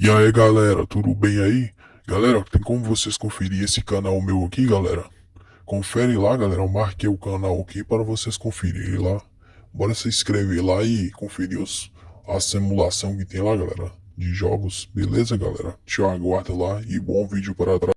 E aí galera, tudo bem aí? Galera, tem como vocês conferir esse canal meu aqui, galera? Confere lá, galera, eu marquei o canal aqui para vocês conferirem lá. Bora se inscrever lá e conferir a simulação que tem lá, galera, de jogos. Beleza, galera? Te aguardo lá e bom vídeo para trás.